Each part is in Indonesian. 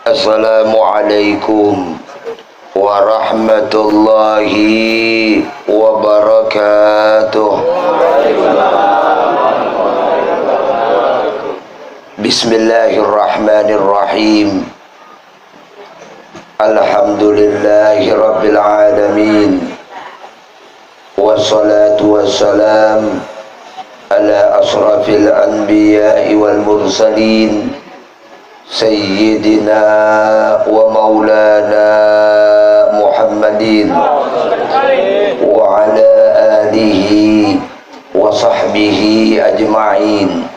Assalamualaikum warahmatullahi wabarakatuh. Bismillahirrahmanirrahim. Alhamdulillahi rabbil alamin. Wassalatu wassalam ala asrafil anbiya'i wal mursalin Sayyidina wa maulana Muhammadin wa ala alihi wa sahbihi ajma'in.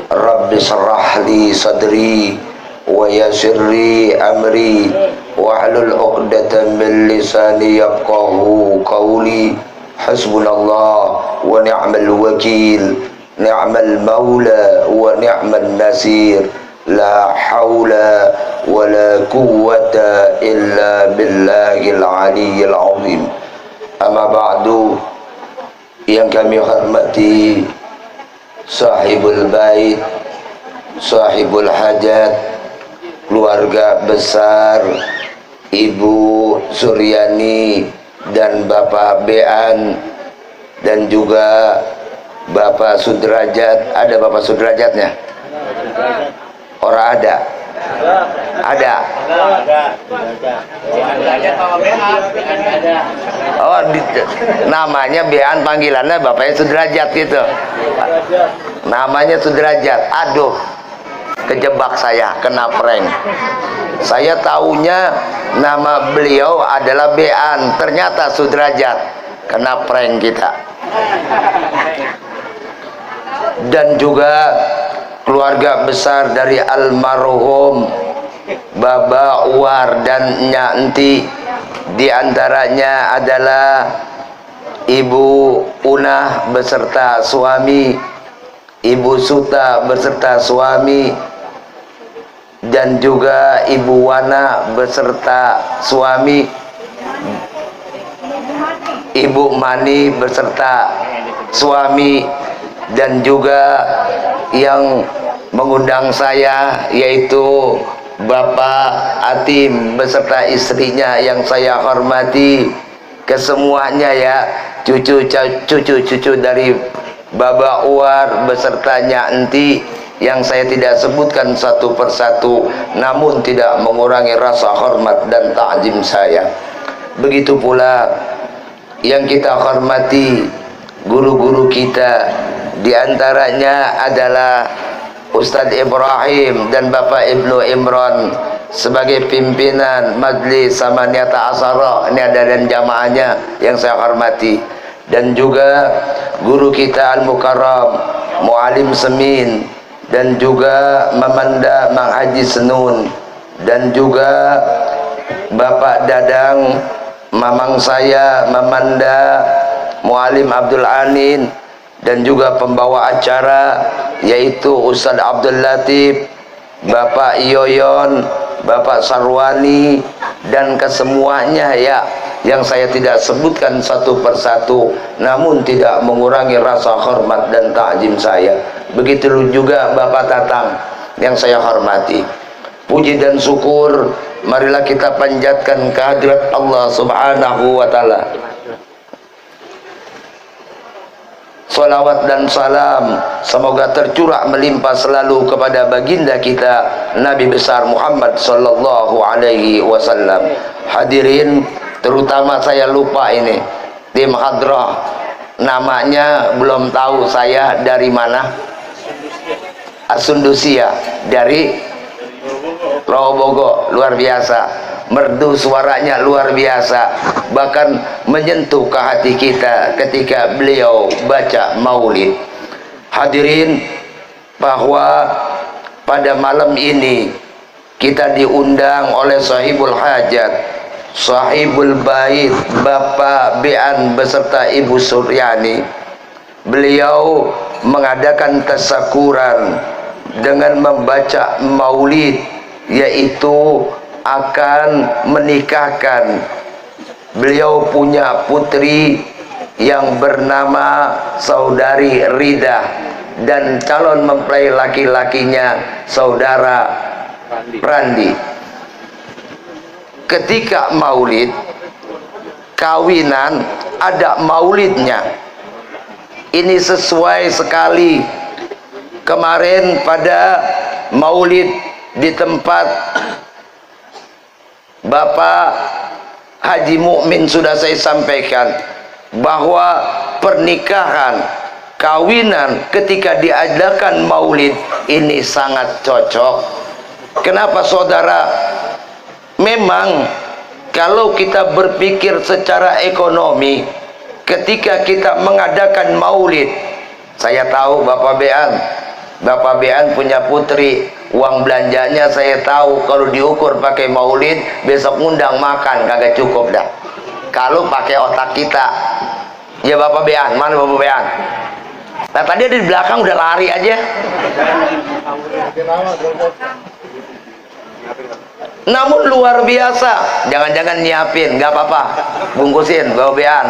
Rabbi shrah li sadri wa yassir li amri wahlul 'uqdatam min lisani yafqahu qawli. Hasbunallah wa ni'mal wakil, ni'mal maula wa ni'man nasir. La haula wa la quwwata illa billahil aliyyil azim. Amma ba'du, yang kami hormati sahibul bait, sahibul hajat, keluarga besar Ibu Suryani dan Bapak Bean, dan juga Bapak Sudrajat. Ada Bapak Sudrajatnya? Orang ada? Ada. Oh, namanya Bean, panggilannya Bapaknya Sudrajat gitu. Namanya Sudrajat. Aduh, kejebak saya, kena prank. Saya taunya nama beliau adalah Bean, ternyata Sudrajat. Kena prank kita. Dan juga keluarga besar dari almarhum Baba Uwar dan Nya Enti. Di antaranya adalah Ibu Unah beserta suami, Ibu Suta beserta suami, dan juga Ibu Wana beserta suami, Ibu Mani beserta suami, dan juga yang mengundang saya yaitu Bapak Atim beserta istrinya yang saya hormati. Kesemuanya ya, cucu dari Baba Uwar beserta Nya Enti yang saya tidak sebutkan satu persatu, namun tidak mengurangi rasa hormat dan ta'zim saya. Begitu pula yang kita hormati guru-guru kita. Di antaranya adalah Ustadz Ibrahim dan Bapak Ibnu Imran sebagai pimpinan Majlis Samaniyata Asyara. Ini ada dan jamaahnya yang saya hormati. Dan juga guru kita Al-Mukarram Mu'alim Semin, dan juga Mamanda Mang Haji Senun, dan juga Bapak Dadang mamang saya Mamanda Mu'alim Abdul Anin, dan juga pembawa acara yaitu Ustadz Abdul Latif, Bapak Yoyon, Bapak Sarwani, dan kesemuanya ya, yang saya tidak sebutkan satu persatu, namun tidak mengurangi rasa hormat dan ta'zim saya. Begitu juga Bapak Tatang yang saya hormati. Puji dan syukur marilah kita panjatkan kehadirat Allah Subhanahu wa ta'ala. Salawat dan salam semoga tercurah melimpah selalu kepada baginda kita Nabi besar Muhammad sallallahu alaihi wasallam. Hadirin, terutama saya lupa ini tim hadrah, namanya belum tahu saya dari mana. Asundusia dari Rawobogo, luar biasa. Merdu suaranya luar biasa, bahkan menyentuh ke hati kita ketika beliau baca maulid. Hadirin, bahwa pada malam ini kita diundang oleh sahibul hajat, sahibul bait, Bapak Bean beserta Ibu Suryani. Beliau mengadakan tasyakuran dengan membaca maulid, yaitu akan menikahkan. Beliau punya putri yang bernama Saudari Rida, dan calon mempelai laki-lakinya Saudara Prandi. ketika maulid kawinan ada maulidnya. Ini sesuai sekali. Kemarin pada maulid di tempat Bapak Haji Mukmin sudah saya sampaikan bahwa pernikahan kawinan ketika diadakan maulid ini sangat cocok. Kenapa saudara? Memang kalau kita berpikir secara ekonomi, ketika kita mengadakan maulid, saya tahu Bapak Bean punya putri, uang belanjanya saya tahu kalau diukur pakai maulid besok ngundang makan kagak cukup dah. Kalau pakai otak kita, ya Bapak Bean, mana Bapak Bean? Nah tadi ada di belakang udah lari aja. Namun luar biasa, jangan-jangan nyiapin, nggak apa-apa, bungkusin Bapak Bean.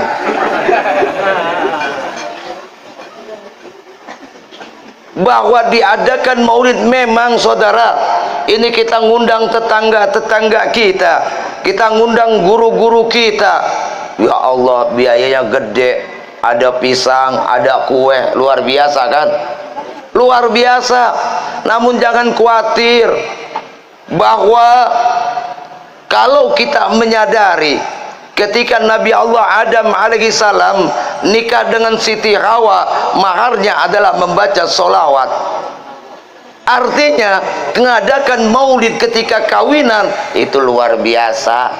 Bahwa diadakan maulid memang saudara, ini kita ngundang tetangga-tetangga kita ngundang guru-guru kita. Ya Allah, biayanya gede, ada pisang, ada kue, luar biasa kan? Luar biasa. Namun jangan khawatir bahwa kalau kita menyadari ketika Nabi Allah Adam alaihi salam nikah dengan Siti Hawa, maharnya adalah membaca solawat. Artinya mengadakan maulid ketika kawinan itu luar biasa.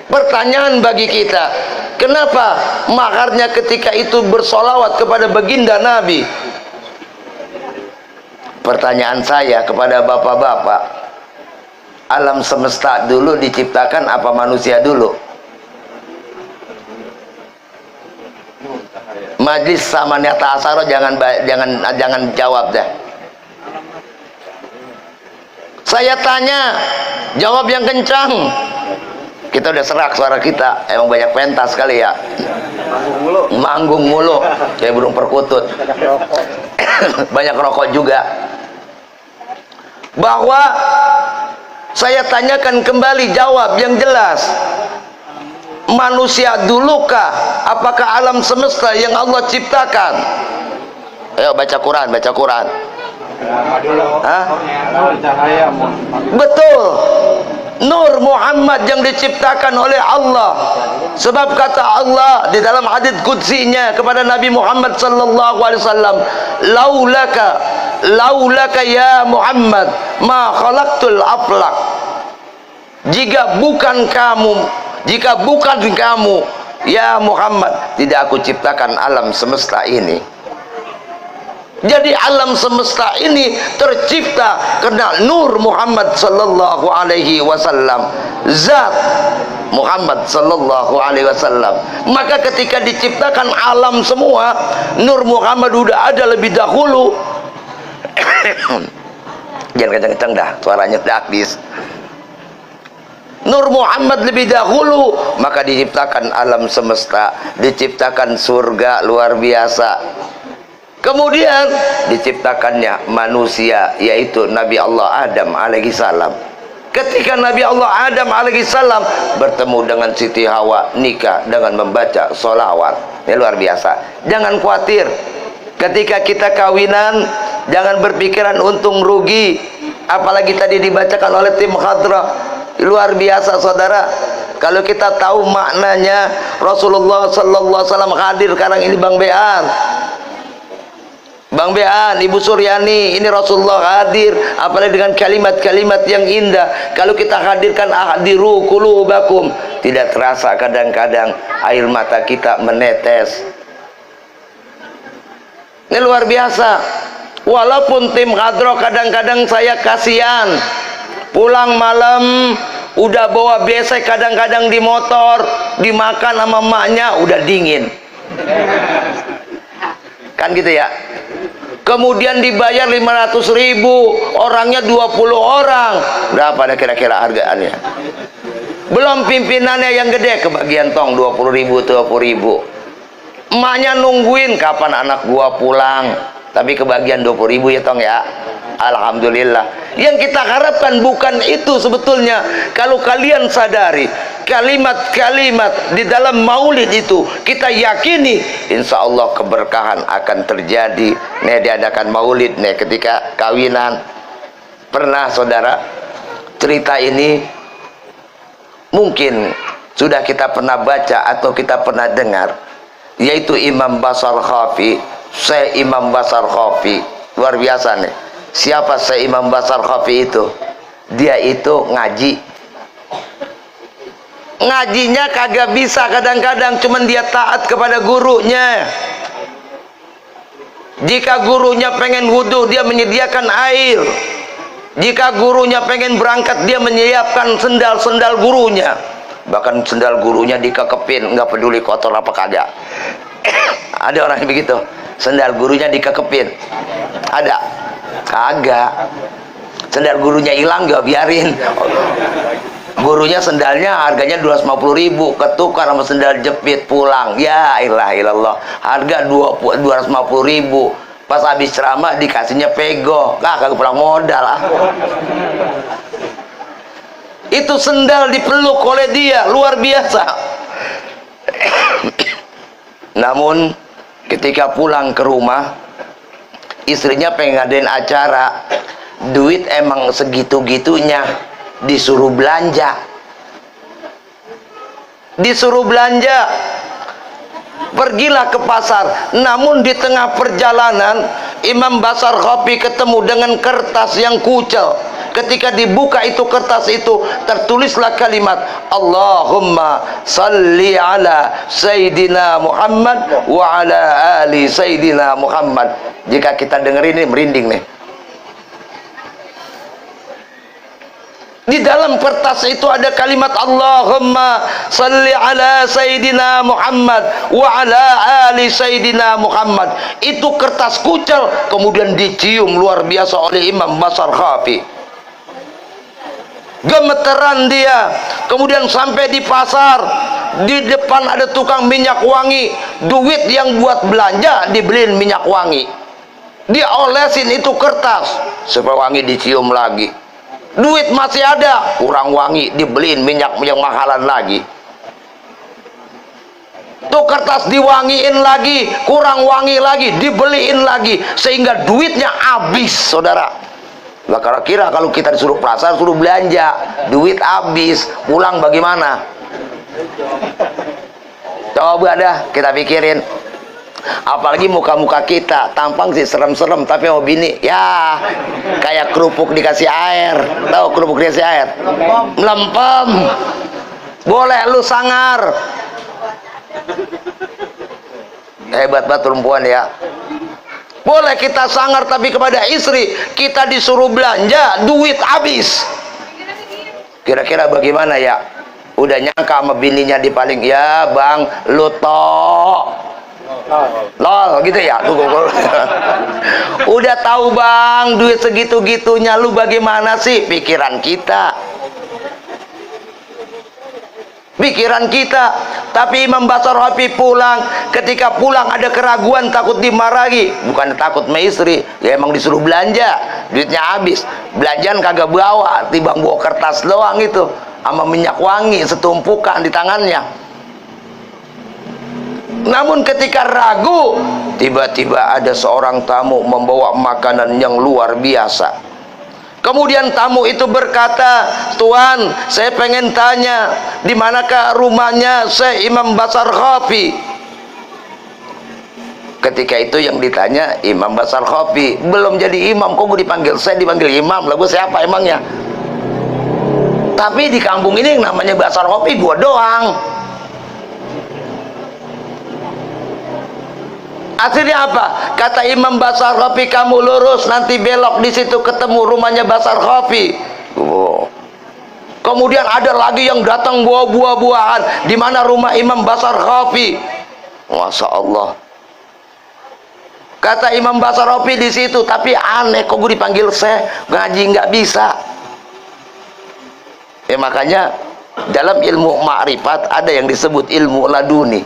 Pertanyaan bagi kita, kenapa maharnya ketika itu bersolawat kepada baginda Nabi? Pertanyaan saya kepada bapak-bapak, alam semesta dulu diciptakan apa manusia dulu? Majlis Samaniyah Ta'asaro jangan jawab dah. Saya tanya, jawab yang kencang. Kita udah serak suara kita, emang banyak pentas kali ya. Manggung mulu kayak burung perkutut. Banyak rokok juga. Bahwa saya tanyakan kembali, jawab yang jelas. Manusia dulukah? Apakah alam semesta yang Allah ciptakan? Ayo baca Quran, baca Quran. Hah? Betul. Nur Muhammad yang diciptakan oleh Allah. Sebab kata Allah di dalam hadits qudsinya kepada Nabi Muhammad sallallahu alaihi wasallam, laulaka ya Muhammad ma khalaqtul aflaq. Jika bukan kamu ya Muhammad, tidak aku ciptakan alam semesta ini. Jadi alam semesta ini tercipta karena nur Muhammad sallallahu alaihi wasallam, zat Muhammad sallallahu alaihi wasallam. Maka ketika diciptakan alam semua, nur Muhammad udah ada lebih dahulu. Jangan kenceng-kenceng dah, suaranya udah habis. Nur Muhammad lebih dahulu, maka diciptakan alam semesta, diciptakan surga luar biasa. Kemudian diciptakannya manusia, yaitu Nabi Allah Adam alaihi salam. Ketika Nabi Allah Adam alaihi salam bertemu dengan Siti Hawa, nikah dengan membaca solawat. Ini luar biasa. Jangan khawatir ketika kita kawinan, jangan berpikiran untung rugi. Apalagi tadi dibacakan oleh tim hadrah, luar biasa saudara. Kalau kita tahu maknanya, Rasulullah sallallahu alaihi wasallam hadir sekarang ini Bang Bean, Ibu Suryani, ini Rasulullah hadir, apalagi dengan kalimat-kalimat yang indah. Kalau kita hadirkan ahdiru qulubakum, tidak terasa kadang-kadang air mata kita menetes. Ini luar biasa. Walaupun tim hadroh kadang-kadang saya kasihan, pulang malam udah bawa besek kadang-kadang di motor, dimakan sama emaknya udah dingin. Kan gitu ya. Kemudian dibayar 500.000, orangnya 20 orang. Berapa ada kira-kira hargaannya? Belum pimpinannya yang gede, kebagian tong 20.000, 20.000. Emaknya nungguin kapan anak gua pulang. Tapi kebagian 20.000 ya Tong ya. Alhamdulillah. Yang kita harapkan bukan itu sebetulnya. Kalau kalian sadari kalimat-kalimat di dalam maulid itu kita yakini, insya Allah keberkahan akan terjadi. Nih diadakan maulid nih ketika kawinan. Pernah saudara cerita ini mungkin sudah kita pernah baca atau kita pernah dengar, yaitu Imam Basar Khafi. Syekh Imam Basar Khafi luar biasa nih. Siapa Syekh Imam Basar Khafi itu? Dia itu ngajinya kagak bisa, kadang-kadang cuman dia taat kepada gurunya. Jika gurunya pengen wudhu, dia menyediakan air. Jika gurunya pengen berangkat, dia menyiapkan sendal-sendal gurunya. Bahkan sendal gurunya dikekepin, nggak peduli kotor apa kagak. Ada orang yang begitu, sendal gurunya dikekepin. Ada? Kagak. Sendal gurunya hilang juga biarin. Gurunya sendalnya harganya 250.000, ketukar sama sendal jepit pulang. Ya ilah ilallah, harga 250.000. Pas habis ceramah dikasihnya pego, kagak pulang modal. Itu sendal dipeluk oleh dia, luar biasa. Namun ketika pulang ke rumah, istrinya pengen ngadain acara, duit emang segitu-gitunya, disuruh belanja. Pergilah ke pasar. Namun di tengah perjalanan Imam Basar Khafi ketemu dengan kertas yang kucel. Ketika dibuka itu kertas itu, tertulislah kalimat Allahumma salli ala Sayyidina Muhammad wa ala ali Sayyidina Muhammad. Jika kita dengerin ini merinding nih. Di dalam kertas itu ada kalimat Allahumma salli ala Sayyidina Muhammad wa ala ali Sayyidina Muhammad. Itu kertas kucel kemudian dicium luar biasa oleh Imam Basar Khafi. Gemeteran dia. Kemudian sampai di pasar, di depan ada tukang minyak wangi. Duit yang buat belanja dibeliin minyak wangi. Dia olesin itu kertas supaya wangi dicium lagi. Duit masih ada, kurang wangi, dibeliin minyak yang mahalan lagi. Tuh kertas diwangiin lagi, kurang wangi lagi, dibeliin lagi, sehingga duitnya habis, saudara. Lah kira-kira kalau kita disuruh pasar, suruh belanja, duit habis, pulang bagaimana? Coba dah kita pikirin. Apalagi muka-muka kita tampang sih serem-serem, tapi mau bini ya kayak kerupuk dikasih air. Tahu kerupuk dikasih air melempem. Boleh lu sangar, hebat banget perempuan ya. Boleh kita sangar, tapi kepada istri kita disuruh belanja, duit habis. Kira-kira bagaimana ya? Udah nyangka sama bininya di paling, ya bang lu tok lol gitu ya. Udah tahu bang duit segitu-gitunya, lu bagaimana sih? Pikiran kita. Tapi Imam Basar Khafi pulang. Ketika pulang ada keraguan, takut dimarahi. Bukan takut sama istri, ya emang disuruh belanja, duitnya habis. Belanjaan kagak bawa, tiba bawa kertas doang itu sama minyak wangi setumpukan di tangannya. Namun ketika ragu, tiba-tiba ada seorang tamu membawa makanan yang luar biasa. Kemudian tamu itu berkata, "Tuan, saya pengen tanya, di manakah rumahnya Syekh Imam Basar Khafi?" Ketika itu yang ditanya Imam Basar Khafi, belum jadi imam, kok gue dipanggil saya, dipanggil imam lah, gue siapa emangnya? Tapi di kampung ini yang namanya Basar Khafi gue doang. Akhirnya apa? Kata Imam Basar Khafi, kamu lurus nanti belok, di situ ketemu rumahnya Basar Khafi. Kemudian ada lagi yang datang bawa buah-buahan, di mana rumah Imam Basar Khafi. Masya Allah. Kata Imam Basar Khafi di situ, tapi aneh kok gue dipanggil Syekh, ngaji nggak bisa. Ya makanya dalam ilmu ma'rifat ada yang disebut ilmu laduni,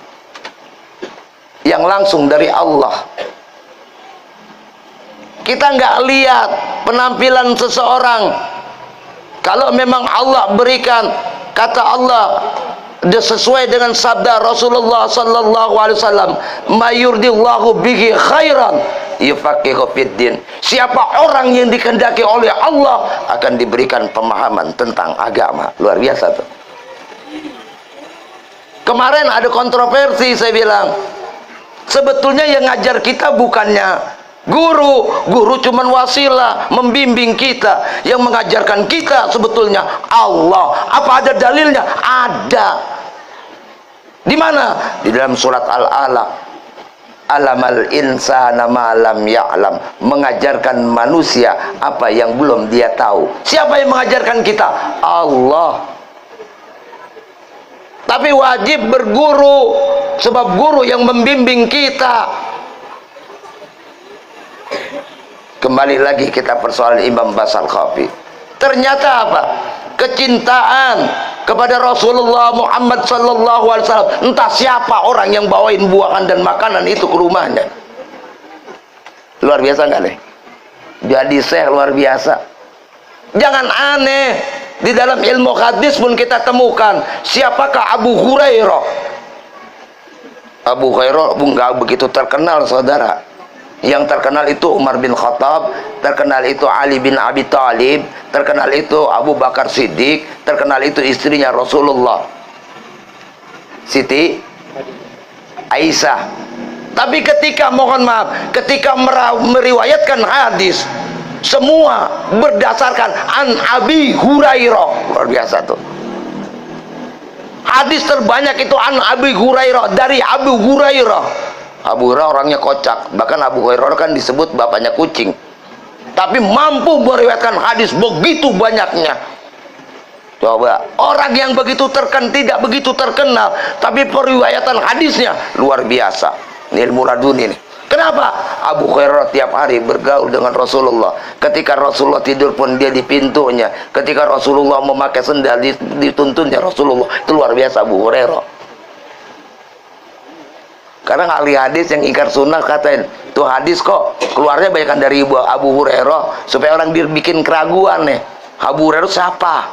yang langsung dari Allah. Kita nggak lihat penampilan seseorang. Kalau memang Allah berikan, kata Allah sesuai dengan sabda Rasulullah sallallahu alaihi wasallam, mayurdillahu bihi khairan yufaqihu fiddin. Siapa orang yang dikehendaki oleh Allah akan diberikan pemahaman tentang agama. Luar biasa tuh. Kemarin ada kontroversi, saya bilang sebetulnya yang ngajar kita bukannya guru. Guru cuman wasilah membimbing kita. Yang mengajarkan kita sebetulnya Allah. Apa ada dalilnya? Ada. Di mana? Di dalam surat Al-Alaq. Alamal insana ma lam ya'lam. Mengajarkan manusia apa yang belum dia tahu. Siapa yang mengajarkan kita? Allah. Tapi wajib berguru, sebab guru yang membimbing kita. Kembali lagi kita persoalan Imam Basal Khafi. Ternyata apa? Kecintaan kepada Rasulullah Muhammad sallallahu alaihi wasallam. Entah siapa orang yang bawain buahan dan makanan itu ke rumahnya. Luar biasa nggak nih? Jadi syekh luar biasa. Jangan aneh. Di dalam ilmu hadis pun kita temukan siapakah Abu Hurairah. Abu Hurairah nggak begitu terkenal, saudara. Yang terkenal itu Umar bin Khattab, terkenal itu Ali bin Abi Thalib, terkenal itu Abu Bakar Siddiq, terkenal itu istrinya Rasulullah, Siti Aisyah. Tapi ketika, mohon maaf, ketika meriwayatkan hadis, semua berdasarkan an Abi Hurairah. Luar biasa tuh. Hadis terbanyak itu an Abi Hurairah, dari Abu Hurairah. Abu Hurairah orangnya kocak. Bahkan Abu Hurairah kan disebut bapaknya kucing. Tapi mampu meriwayatkan hadis begitu banyaknya. Coba, orang yang begitu tidak begitu terkenal, tapi periwayatan hadisnya luar biasa. Ini ilmu laduni nih. Kenapa? Abu Hurairah tiap hari bergaul dengan Rasulullah. Ketika Rasulullah tidur pun dia di pintunya. Ketika Rasulullah memakai sendal dituntunnya Rasulullah. Itu luar biasa Abu Hurairah. Karena ahli hadis yang ingkar sunnah katain, tuh hadis kok keluarnya banyak dari Abu Hurairah, supaya orang bikin keraguan nih. Abu Hurairah siapa?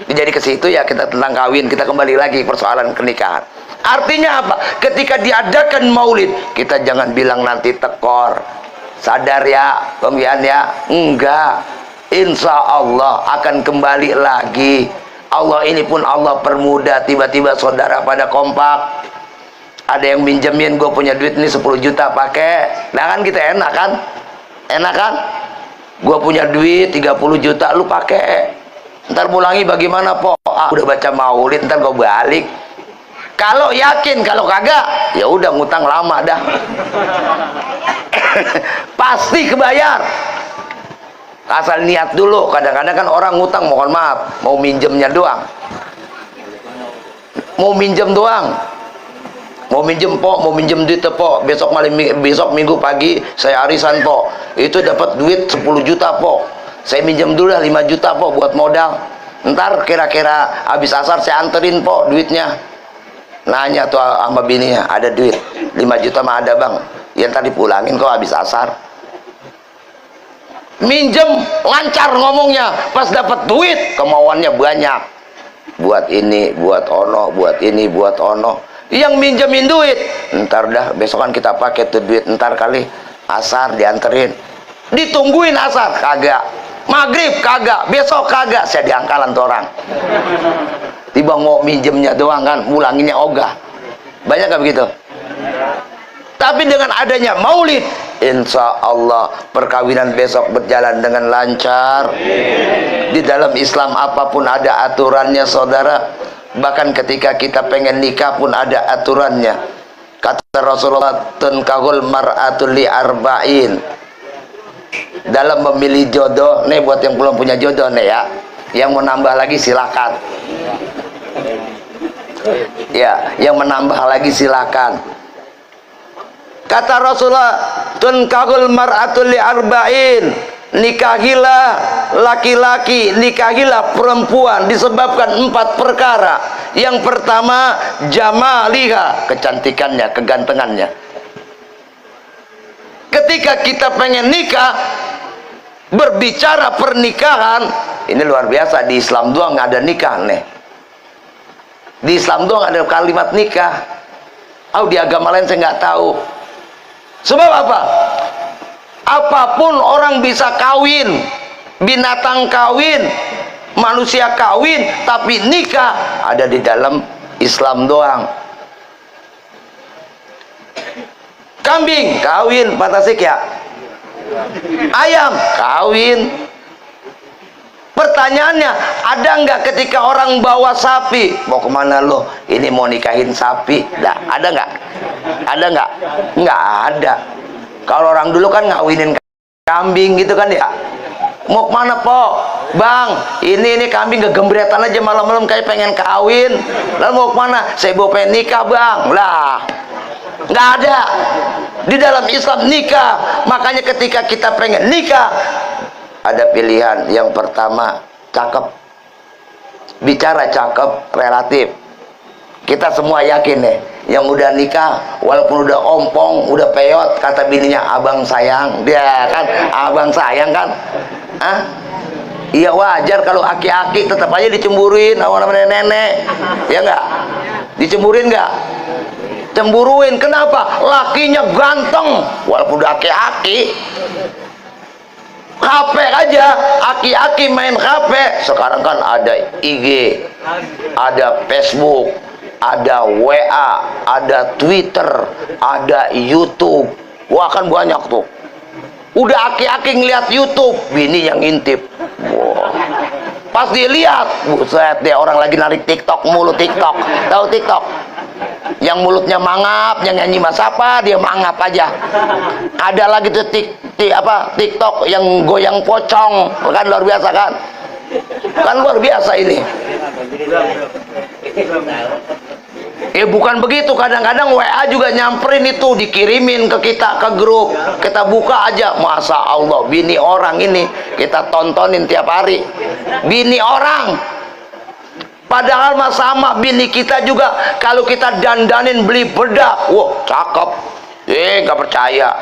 Jadi ke situ ya kita tentang kawin, kita kembali lagi persoalan pernikahan. Artinya apa? Ketika diadakan maulid, kita jangan bilang nanti tekor. Sadar ya, pembian ya. Enggak. Insya Allah akan kembali lagi. Allah ini pun Allah permudah. Tiba-tiba saudara pada kompak. Ada yang minjemin, gue punya duit ini 10 juta pakai. Nah kan kita enak kan? Enak kan? Gue punya duit 30 juta, lu pakai. Ntar pulangi bagaimana, po? Ah, udah baca maulid, ntar gue balik. Kalau yakin, kalau kagak, ya udah ngutang lama dah. Pasti kebayar. Asal niat dulu. Kadang-kadang kan orang ngutang, mohon maaf, mau minjemnya doang. Mau minjem doang. Mau minjem, po, mau minjem duit, po. Besok minggu pagi saya arisan, po. Itu dapat duit 10 juta, po. Saya minjem dulu dah 5 juta, po, buat modal. Ntar kira-kira habis asar saya anterin, po, duitnya. Nanya tuh sama bininya, ada duit 5 juta mah ada, bang. Ya ntar dipulangin kok habis asar. Minjem lancar ngomongnya, pas dapat duit kemauannya banyak. Buat ini, buat ono, buat ini, buat ono. Yang minjemin duit, ntar dah besokan kita pakai tuh duit, ntar kali asar dianterin. Ditungguin asar, kagak. Maghrib kagak, besok kagak. Saya diangkalan tuh orang. Tiba mau minjemnya doang kan, mulanginnya ogah. Banyak gak begitu? Tapi dengan adanya maulid, insya Allah perkawinan besok berjalan dengan lancar. Di dalam Islam apapun ada aturannya, saudara. Bahkan ketika kita pengen nikah pun ada aturannya. Kata Rasulullah, tunkahul mar'atul li arba'in. Dalam memilih jodoh, nih buat yang belum punya jodoh nih ya, yang mau nambah lagi silakan. Ya, yang menambah lagi silakan. Kata Rasulullah, tunkahul mar'atul li arba'in. Nikahilah laki-laki, nikahilah perempuan disebabkan 4 perkara. Yang pertama, jamaliha, kecantikannya, kegantengannya. ketika kita pengen nikah, berbicara pernikahan, ini luar biasa. Di Islam doang nggak ada nikah nih. Di Islam doang ada kalimat nikah. Di agama lain saya nggak tahu. Sebab apa? Apapun orang bisa kawin, binatang kawin, manusia kawin, tapi nikah ada di dalam Islam doang. Kambing kawin, Pak Tasik ya. Ayam kawin. Pertanyaannya, ada nggak ketika orang bawa sapi? Mau kemana lo? Ini mau nikahin sapi. Nah, ada nggak? Ada nggak? Nggak ada. Kalau orang dulu kan ngawinin kambing gitu kan ya. Mau kemana po? Bang, ini kambing kegembretan aja malam-malam kayak pengen kawin. Lalu mau kemana? Saya mau pengen nikah bang. Lah, nggak ada. Di dalam Islam nikah. Makanya ketika kita pengen nikah, ada pilihan. Yang pertama, cakep. Bicara cakep relatif. Kita semua yakin nih, yang udah nikah walaupun udah ompong, udah peyot, kata bininya abang sayang. Dia kan abang sayang kan. Iya wajar kalau aki-aki tetap aja dicemburuin sama nenek-nenek. Ya enggak? Dicemburuin enggak? Cemburuin. Kenapa? Lakinya ganteng walaupun udah aki-aki. HP aja, aki-aki main HP. Sekarang kan ada IG, ada Facebook, ada WA, ada Twitter, ada YouTube. Wah, kan banyak tuh. Udah aki-aki ngeliat YouTube, bini yang ngintip. Wah. Pas dilihat, buset deh, orang lagi narik TikTok mulu. TikTok, tahu TikTok? Yang mulutnya mangap, yang nyanyi mas apa, dia mangap aja. Ada lagi tuh TikTok yang goyang pocong, kan luar biasa kan? Kan luar biasa ini. Bukan begitu, kadang-kadang WA juga nyamperin itu, dikirimin ke kita, ke grup. Kita buka aja, Masya Allah, bini orang ini kita tontonin tiap hari. Bini orang. Padahal mah sama bini kita juga, kalau kita dandanin beli bedak, wah cakep. Nggak percaya.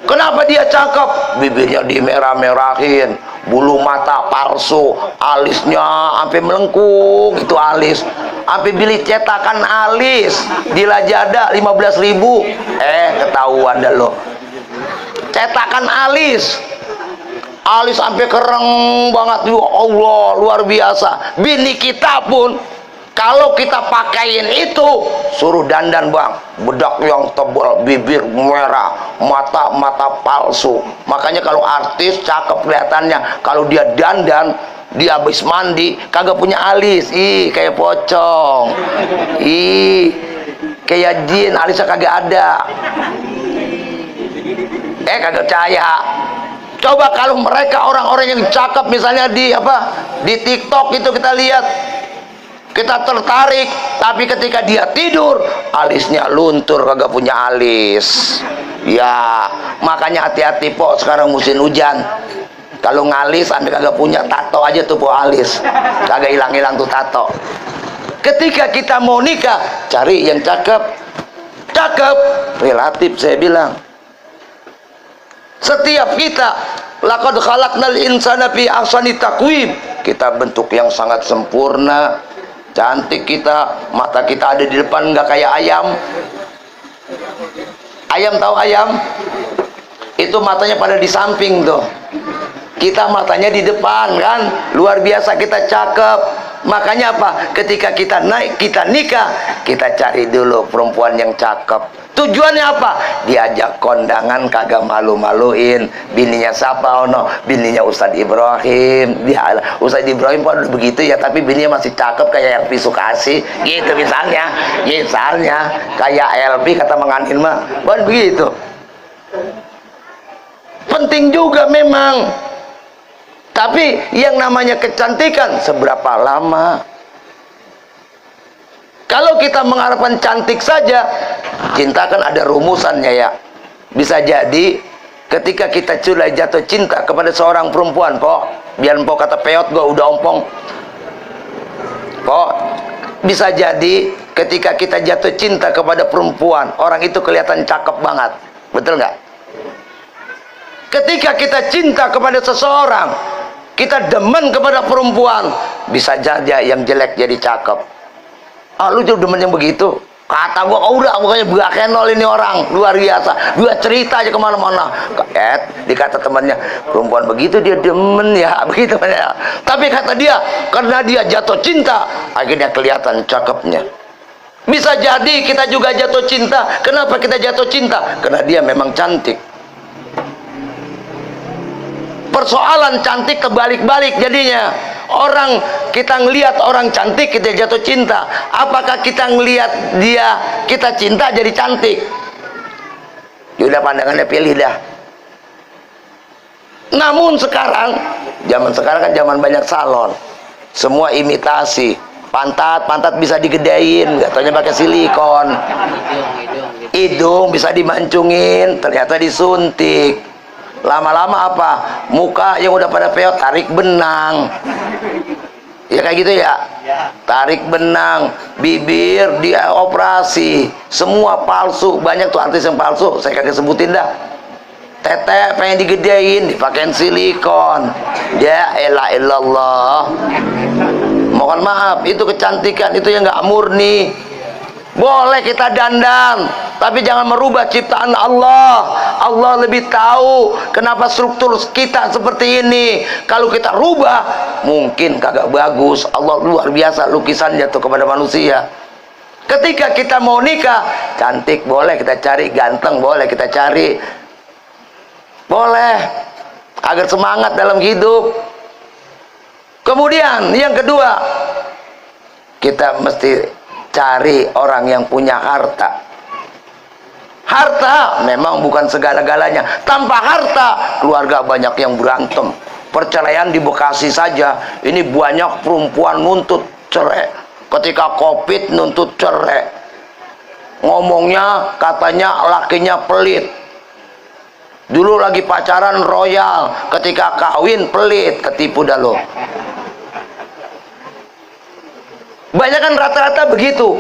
Kenapa dia cakep? Bibirnya dimerah-merahin, bulu mata palsu, alisnya sampai melengkung, itu alis. Sampai beli cetakan alis di Lazada 15.000. Ketahuan dah lo. Cetakan alis sampai kereng banget. Ya Allah, luar biasa. Bini kita pun kalau kita pakaiin itu, suruh dandan bang, bedak yang tebal, bibir merah, mata palsu. Makanya kalau artis cakep kelihatannya, kalau dia dandan, dia habis mandi kagak punya alis, kayak pocong, kayak jin, alisnya kagak ada. Kagak percaya. Coba kalau mereka orang-orang yang cakep, misalnya di TikTok itu kita lihat, kita tertarik, tapi ketika dia tidur, alisnya luntur, kagak punya alis. Ya, makanya hati-hati po, sekarang musim hujan. Kalau ngalis sampai kagak punya tato aja tuh po alis, kagak hilang-hilang tuh tato. Ketika kita mau nikah, cari yang cakep. Cakep relatif, saya bilang. Setiap kita, laqad khalaqnal insana fi ahsani taqwim, kita bentuk yang sangat sempurna, cantik kita, mata kita ada di depan, nggak kayak ayam. Ayam, tahu ayam? Itu matanya pada di samping tuh. Kita matanya di depan kan, luar biasa kita cakep. Makanya apa? Ketika kita nikah, kita cari dulu perempuan yang cakep. Tujuannya apa? Diajak kondangan kagak malu-maluin. Bininya siapa? Bininya Ustadz Ibrahim. Ustadz Ibrahim pun begitu ya, tapi bininya masih cakep kayak Elvi Sukasih gitu misalnya. Kayak Elvi kata Menganin mah, bukan begitu. Penting juga memang. Tapi yang namanya kecantikan seberapa lama? Kalau kita mengharapkan cantik saja, cinta kan ada rumusannya ya. Bisa jadi ketika kita sudah jatuh cinta kepada seorang perempuan, po, biar po kata peot gue udah ompong, po, Bisa jadi ketika kita jatuh cinta kepada perempuan, orang itu kelihatan cakep banget. Betul nggak? Ketika kita cinta kepada seseorang, kita demen kepada perempuan, bisa jadi yang jelek jadi cakep. Ah, lu juga demen yang begitu? Kata gua, oh udah, pokoknya buah kenol ini orang luar biasa, dua cerita aja kemana-mana. Dikata temannya, perempuan begitu dia demen ya, begitu ya. Tapi kata dia, karena dia jatuh cinta, akhirnya kelihatan cakepnya. Bisa jadi kita juga jatuh cinta. Kenapa kita jatuh cinta? Karena dia memang cantik. Persoalan cantik kebalik-balik jadinya. Orang, kita ngelihat orang cantik kita jatuh cinta. Apakah kita ngelihat dia kita cinta jadi cantik? Yaudah, pandangannya pilih dah. Namun sekarang, zaman sekarang kan zaman banyak salon, semua imitasi. Pantat bisa digedein, nggak taunya pakai silikon. Hidung bisa dimancungin, ternyata disuntik. Lama-lama apa? Muka yang udah pada peot, tarik benang. Ya kayak gitu ya. Tarik benang, bibir dia operasi, semua palsu. Banyak tuh artis yang palsu, saya kagak sebutin dah. Tete pengen digedein, dipakein silikon. Ya elah illallah. Mohon maaf, itu kecantikan itu yang nggak murni. Boleh kita dandan, tapi jangan merubah ciptaan Allah. Allah lebih tahu kenapa struktur kita seperti ini. Kalau kita rubah, mungkin kagak bagus. Allah luar biasa lukisannya tuh kepada manusia. Ketika kita mau nikah, cantik boleh kita cari, ganteng boleh kita cari, boleh, agar semangat dalam hidup. Kemudian yang kedua, kita mesti cari orang yang punya harta. Harta memang bukan segala-galanya. Tanpa harta, keluarga banyak yang berantem. Perceraian di Bekasi saja, ini banyak perempuan nuntut cerai. Ketika Covid nuntut cerai. Ngomongnya katanya lakinya pelit. Dulu lagi pacaran royal, ketika kawin pelit, ketipu dah lo. Banyak kan rata-rata begitu.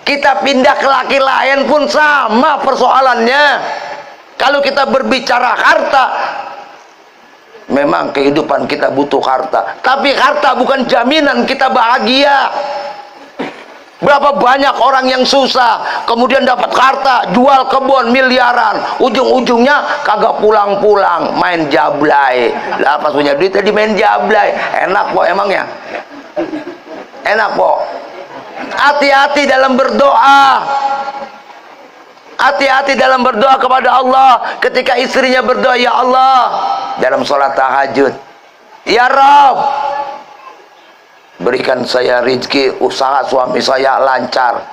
Kita pindah ke laki lain pun sama persoalannya. Kalau kita berbicara harta, memang kehidupan kita butuh harta, tapi harta bukan jaminan kita bahagia. Berapa banyak orang yang susah, kemudian dapat harta, jual kebun miliaran, ujung-ujungnya kagak pulang-pulang, main jablay. Lah pas punya duit tadi main jablay, enak kok emangnya? Enak kok. Hati-hati dalam berdoa. Hati-hati dalam berdoa kepada Allah. Ketika istrinya berdoa, ya Allah, dalam sholat tahajud, ya Rabb, berikan saya rezeki, usaha suami saya lancar.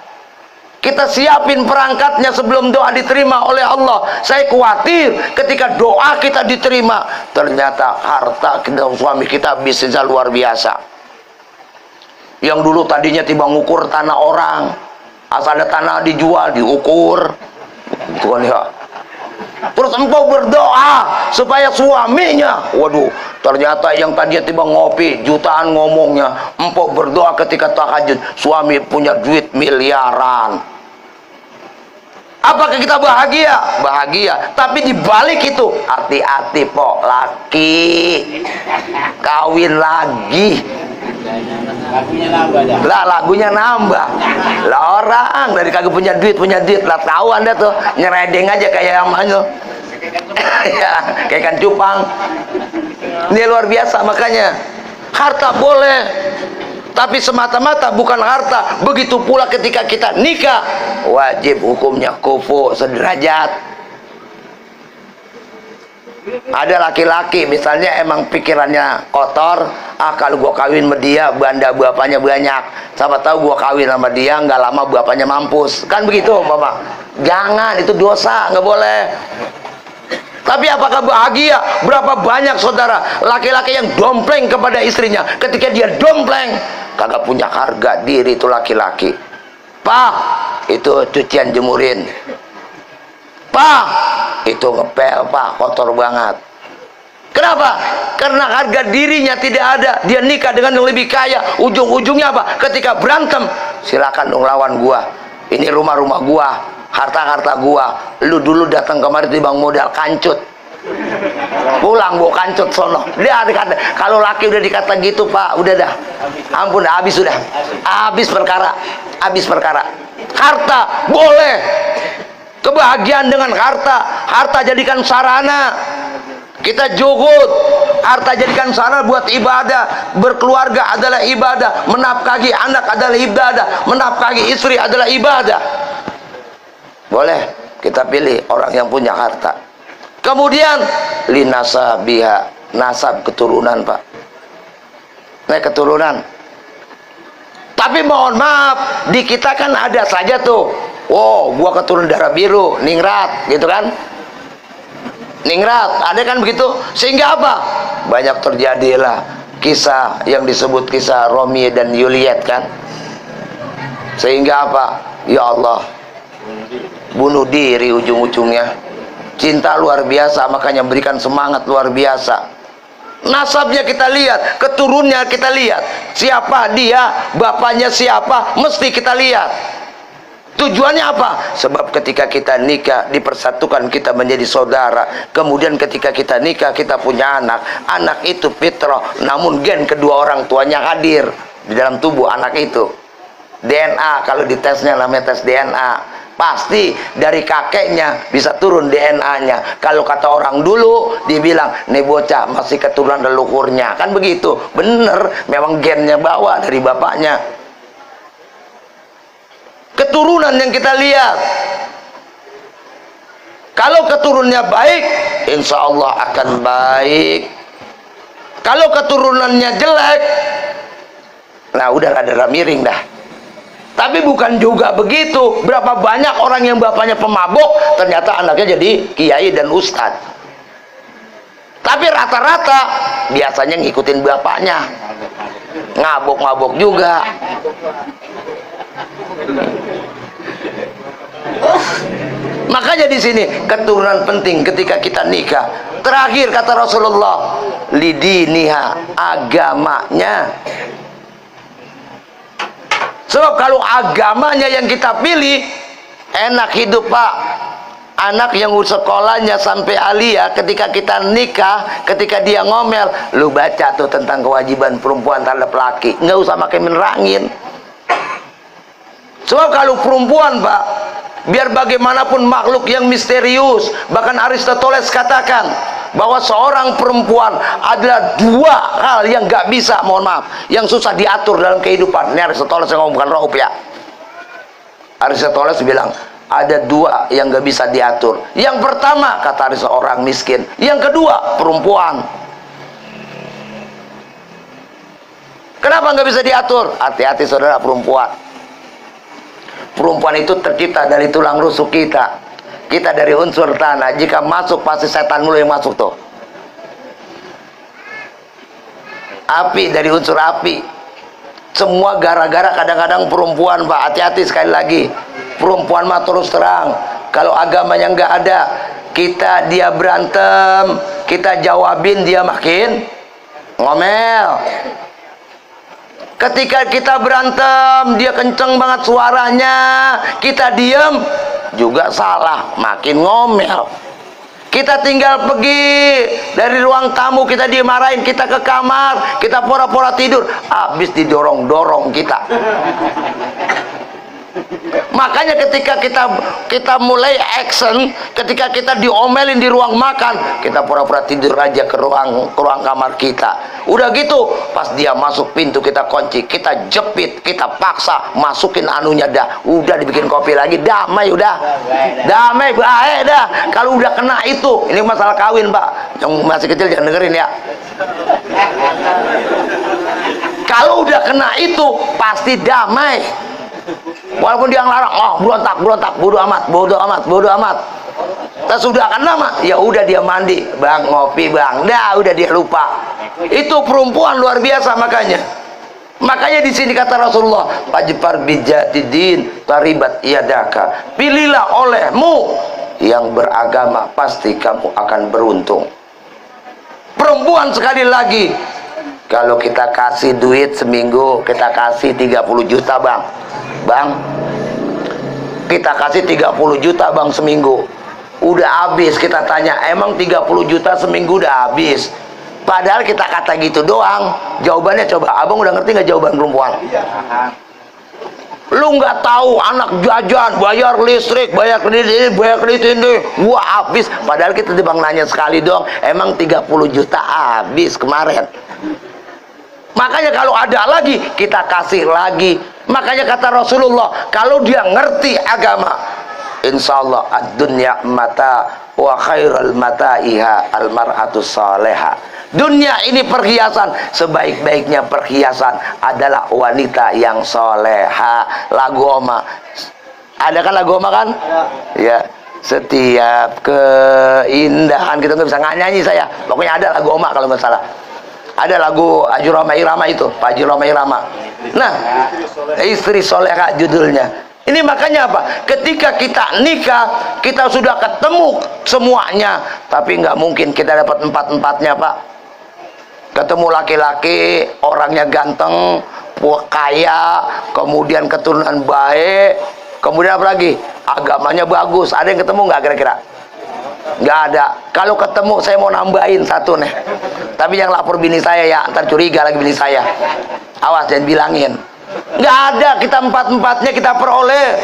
Kita siapin perangkatnya sebelum doa diterima oleh Allah. Saya khawatir ketika doa kita diterima, ternyata harta kita, suami kita bisnisnya luar biasa. Yang dulu tadinya tiba ngukur tanah orang, asal ada tanah dijual, diukur, gitu kan ya. Terus empau berdoa supaya suaminya, waduh, ternyata yang tadinya tiba ngopi jutaan ngomongnya, empau berdoa ketika tahajud, suami punya duit miliaran. Apakah kita bahagia? Bahagia. Tapi dibalik itu, hati-hati po, laki kawin lagi. Lagunya nambah. Lah orang dari kagak punya duit lah tahu Anda tuh nyeredeng aja kayak yang mana. Ya, kayak ikan cupang. Ini luar biasa. Makanya harta boleh, tapi semata-mata bukan harta. Begitu pula ketika kita nikah, wajib hukumnya kufu sederajat. Ada laki-laki misalnya emang pikirannya kotor, kalau gua kawin sama dia banda bapaknya banyak, siapa tahu gua kawin sama dia nggak lama bapaknya mampus, kan begitu Bapak? Jangan, itu dosa, nggak boleh. Tapi apakah bahagia? Berapa banyak saudara laki-laki yang dompleng kepada istrinya, ketika dia dompleng kagak punya harga diri itu laki-laki. Pak, itu cucian jemurin. Pak, itu ngepel Pak, kotor banget. Kenapa? Karena harga dirinya tidak ada. Dia nikah dengan yang lebih kaya. Ujung-ujungnya apa? Ketika berantem, silakan dong lawan gua. Ini rumah-rumah gua, harta-harta gua. Lu dulu datang kemari di bank modal kancut. Pulang bawa kancut sono. Dia dikata, kalau laki udah dikata gitu, Pak, udah dah. Ampun, habis sudah. Habis perkara. Habis perkara. Harta boleh. Kebahagiaan dengan harta. Harta jadikan sarana. Kita juhud, harta jadikan sarana buat ibadah. Berkeluarga adalah ibadah, menafkahi anak adalah ibadah, menafkahi istri adalah ibadah. Boleh kita pilih orang yang punya harta. Kemudian linasabiha, nasab keturunan, Pak. Nah, keturunan. Tapi mohon maaf, di kita kan ada saja tuh. Oh, gua keturunan darah biru, ningrat, gitu kan? Ningrat, ada kan begitu? Sehingga apa? Banyak terjadilah kisah yang disebut kisah Romeo dan Juliet kan? Sehingga apa? Ya Allah, bunuh diri ujung-ujungnya. Cinta luar biasa, makanya berikan semangat luar biasa. Nasabnya kita lihat, keturunannya kita lihat. Siapa dia, bapaknya siapa, mesti kita lihat. Tujuannya apa? Sebab ketika kita nikah dipersatukan kita menjadi saudara. Kemudian ketika kita nikah kita punya anak. Anak itu fitrah, namun gen kedua orang tuanya hadir di dalam tubuh anak itu. DNA kalau ditesnya namanya tes DNA. Pasti dari kakeknya bisa turun DNA-nya. Kalau kata orang dulu dibilang nih bocah masih keturunan leluhurnya. Kan begitu. Bener, memang gennya bawa dari bapaknya. Keturunan yang kita lihat. Kalau keturunannya baik, insya Allah akan baik. Kalau keturunannya jelek, nah udah gak ada miring dah. Tapi bukan juga begitu. Berapa banyak orang yang bapaknya pemabuk, ternyata anaknya jadi kiai dan ustadz. Tapi rata-rata biasanya ngikutin bapaknya. Ngabuk-ngabuk juga. Makanya di sini keturunan penting ketika kita nikah. Terakhir kata Rasulullah, lidiniha, agamanya. Sebab kalau agamanya yang kita pilih, enak hidup, Pak. Anak yang sekolahnya sampai alia, ketika kita nikah, ketika dia ngomel, lu baca tuh tentang kewajiban perempuan terhadap laki, nggak usah pakai menerangin. Sebab kalau perempuan, Pak, biar bagaimanapun makhluk yang misterius, bahkan Aristoteles katakan bahwa seorang perempuan adalah dua hal yang nggak bisa, mohon maaf, yang susah diatur dalam kehidupan. Ini Aristoteles yang ngomong, bukan Rauf ya. Aristoteles bilang ada dua yang nggak bisa diatur. Yang pertama kata Aristoteles orang miskin, yang kedua perempuan. Kenapa nggak bisa diatur? Hati-hati saudara perempuan. Perempuan itu tercipta dari tulang rusuk kita. Kita dari unsur tanah. Jika masuk pasti setan mulu yang masuk tuh. Api dari unsur api. Semua gara-gara kadang-kadang perempuan, Pak. Hati-hati sekali lagi. Perempuan mah terus terang. Kalau agamanya nggak ada, dia berantem, kita jawabin dia makin ngomel. Ketika kita berantem, dia kenceng banget suaranya, kita diem, juga salah, makin ngomel. Kita tinggal pergi dari ruang tamu, kita dimarahin, kita ke kamar, kita pura-pura tidur, habis didorong-dorong kita. Makanya ketika kita mulai action, ketika kita diomelin di ruang makan, kita pura-pura tidur aja ke ruang kamar kita. Udah gitu, pas dia masuk pintu kita kunci, kita jepit, kita paksa masukin anunya dah. Udah dibikin kopi lagi, damai udah. Damai baik dah. Kalau udah kena itu, ini masalah kawin, Pak. Yang masih kecil jangan dengerin ya. Kalau udah kena itu pasti damai. Walaupun dia ngelarang, oh berontak, bodo amat. Tak sudah kan nama, ya udah dia mandi, bang ngopi bang, dah udah dia lupa. Itu perempuan luar biasa makanya. Makanya di sini kata Rasulullah, fajfar bijatidin taribat yadaka. Pilihlah olehmu yang beragama, pasti kamu akan beruntung. Perempuan sekali lagi Kalau kita kasih duit seminggu, kita kasih 30 juta bang. Bang, kita kasih 30 juta bang seminggu. Udah habis, kita tanya, emang 30 juta seminggu udah habis? Padahal kita kata gitu doang. Jawabannya coba, abang udah ngerti nggak jawaban perempuan? Lu nggak tahu anak jajan, bayar listrik, bayar kredit ini, bayar kredit ini, wah habis. Padahal kita bang nanya sekali dong, emang 30 juta habis kemarin. Makanya kalau ada lagi, kita kasih lagi. Makanya kata Rasulullah, kalau dia ngerti agama, insya Allah ad-dunya mata wa khairul mata'iha al-mar'atu salihah. Dunia ini perhiasan, sebaik-baiknya perhiasan adalah wanita yang soleha. Lagu Oma, ada kan lagu Oma kan? Ya, setiap keindahan, kita nggak bisa nyanyi saya. Pokoknya ada lagu Oma kalau nggak salah. Ada lagu Haji Roma Irama itu, Pak Haji Roma Irama. Nah, istri soleha judulnya. Ini makanya apa? Ketika kita nikah, kita sudah ketemu semuanya, tapi nggak mungkin kita dapat empat-empatnya, Pak. Ketemu laki-laki, orangnya ganteng, kaya, kemudian keturunan baik, kemudian apa lagi? Agamanya bagus. Ada yang ketemu nggak kira-kira? Nggak ada. Kalau ketemu, saya mau nambahin satu nih. Tapi yang lapor bini saya ya, ntar curiga lagi bini saya. Awas, jangan bilangin. Nggak ada, kita empat-empatnya kita peroleh.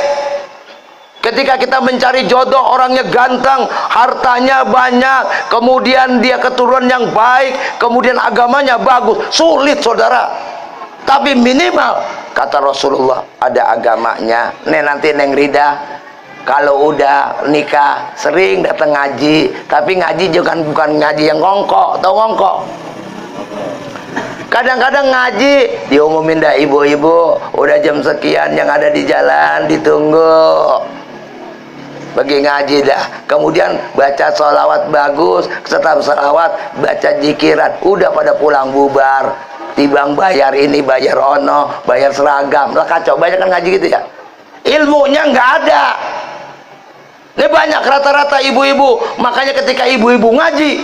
Ketika kita mencari jodoh, orangnya ganteng, hartanya banyak, kemudian dia keturunan yang baik, kemudian agamanya bagus, sulit saudara. Tapi minimal, kata Rasulullah, ada agamanya. Nanti Neng Rida, kalau udah nikah, sering datang ngaji, tapi ngaji juga bukan ngaji yang ngongkok, atau ngongkok. Kadang-kadang ngaji, diumumin dah ibu-ibu, udah jam sekian yang ada di jalan, ditunggu. Bagi ngaji dah, kemudian baca sholawat bagus, setelah sholawat baca jikiran, udah pada pulang bubar, tibang bayar ini, bayar ono, bayar seragam, lah kacau. Banyak kan ngaji gitu ya, ilmunya nggak ada. Ini banyak rata-rata ibu-ibu. Makanya ketika ibu-ibu ngaji,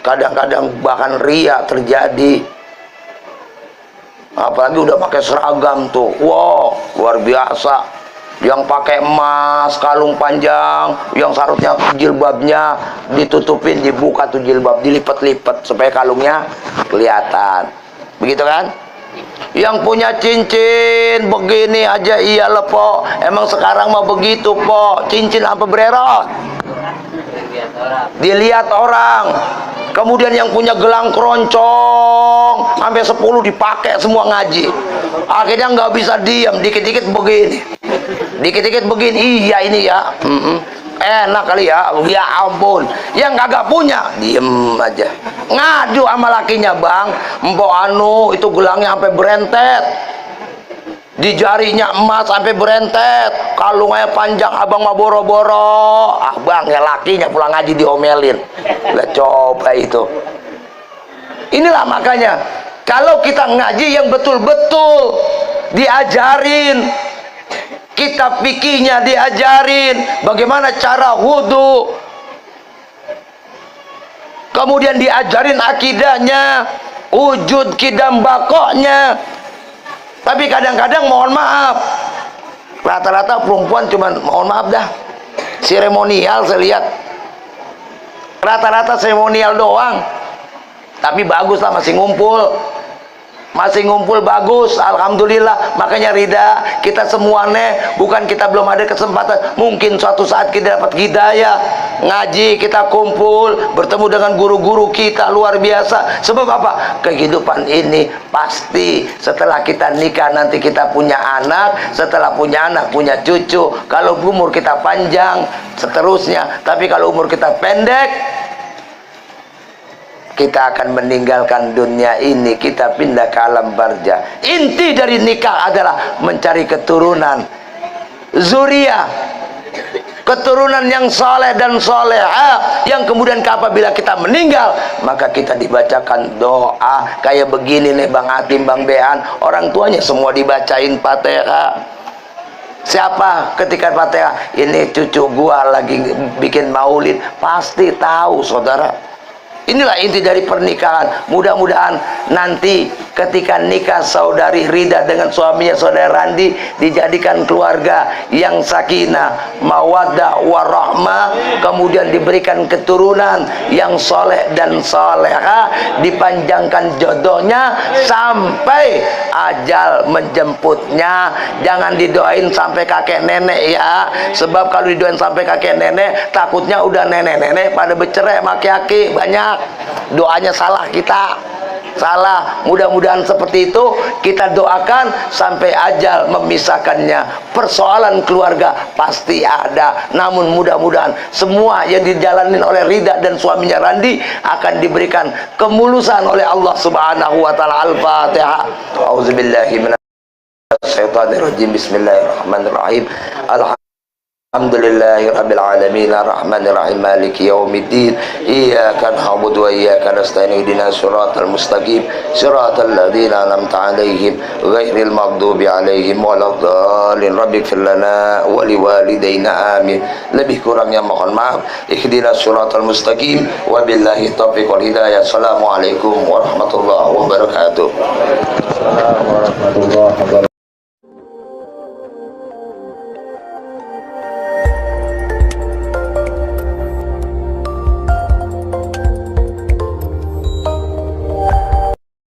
kadang-kadang bahkan ria terjadi. Apalagi udah pakai seragam tuh, wow, luar biasa. Yang pakai emas, kalung panjang, yang sarutnya jilbabnya ditutupin, dibuka tuh jilbab, dilipat-lipat supaya kalungnya kelihatan. Begitu kan? Yang punya cincin begini aja, iya lah po. Emang sekarang mau begitu po, cincin apa bererot? Dilihat orang. Kemudian yang punya gelang keroncong sampai 10 dipakai semua ngaji. Akhirnya nggak bisa diam, dikit-dikit begini, dikit-dikit begini. Iya ini ya, enak kali ya. Ya ampun, yang kagak punya diem aja, ngadu sama lakinya, bang, mbok anu itu gelangnya sampai berentet, di jarinya emas sampai berentet, kalungnya panjang, abang mah boro-boro. Abang ya lakinya pulang ngaji diomelin. Lah coba itu. Inilah makanya kalau kita ngaji yang betul-betul diajarin, kitab fikihnya diajarin, bagaimana cara wudhu, kemudian diajarin akidahnya, wujud kidam bakoknya. Tapi kadang-kadang mohon maaf, rata-rata perempuan cuman mohon maaf dah, seremonial saya lihat, rata-rata seremonial doang. Tapi bagus lah, masih ngumpul bagus, alhamdulillah. Makanya Rida, kita semuanya, bukan kita belum ada kesempatan, mungkin suatu saat kita dapat hidayah, ngaji, kita kumpul, bertemu dengan guru-guru kita, luar biasa. Sebab apa? Kehidupan ini pasti setelah kita nikah nanti kita punya anak, setelah punya anak punya cucu. Kalau umur kita panjang, seterusnya. Tapi kalau umur kita pendek, kita akan meninggalkan dunia ini, kita pindah ke alam barza. Inti dari nikah adalah mencari keturunan, zuriyah, keturunan yang saleh dan soleha, yang kemudian apabila kita meninggal, maka kita dibacakan doa kayak begini nih, Bang Atim, Bang Bean, orang tuanya semua dibacain Fatihah. Siapa ketika Fatihah, ini cucu gua lagi bikin maulid, pasti tahu saudara. Inilah inti dari pernikahan. Mudah-mudahan nanti ketika nikah saudari Rida dengan suaminya saudara Randi dijadikan keluarga yang sakinah, mawaddah, warahmah, kemudian diberikan keturunan yang soleh dan soleha, dipanjangkan jodohnya sampai ajal menjemputnya. Jangan didoain sampai kakek nenek ya, sebab kalau didoain sampai kakek nenek takutnya udah nenek-nenek pada bercerai maki-aki banyak. Doanya salah kita, salah. Mudah-mudahan seperti itu kita doakan sampai ajal memisahkannya. Persoalan keluarga pasti ada, namun mudah-mudahan semua yang dijalanin oleh Rida dan suaminya Randi akan diberikan kemulusan oleh Allah Subhanahu wa taala. Al-Fatihah. Auzubillahi minasyaitonirrajim. Bismillahirrahmanirrahim. Alhamdulillahi rabbil alamin arrahmanir rahim maliki yaumiddin iyyaka na'budu wa iyyaka nasta'in ihdinas siratal mustaqim siratal ladzina an'amta 'alaihim ghairil maghdubi 'alaihim waladdallin rabbighfir lana wa liwalidayna amin. Lebih kurangnya mohon maaf. Ihdinas siratal mustaqim wa billahi taufiq wal hidayah. Assalamualaikum warahmatullahi wabarakatuh.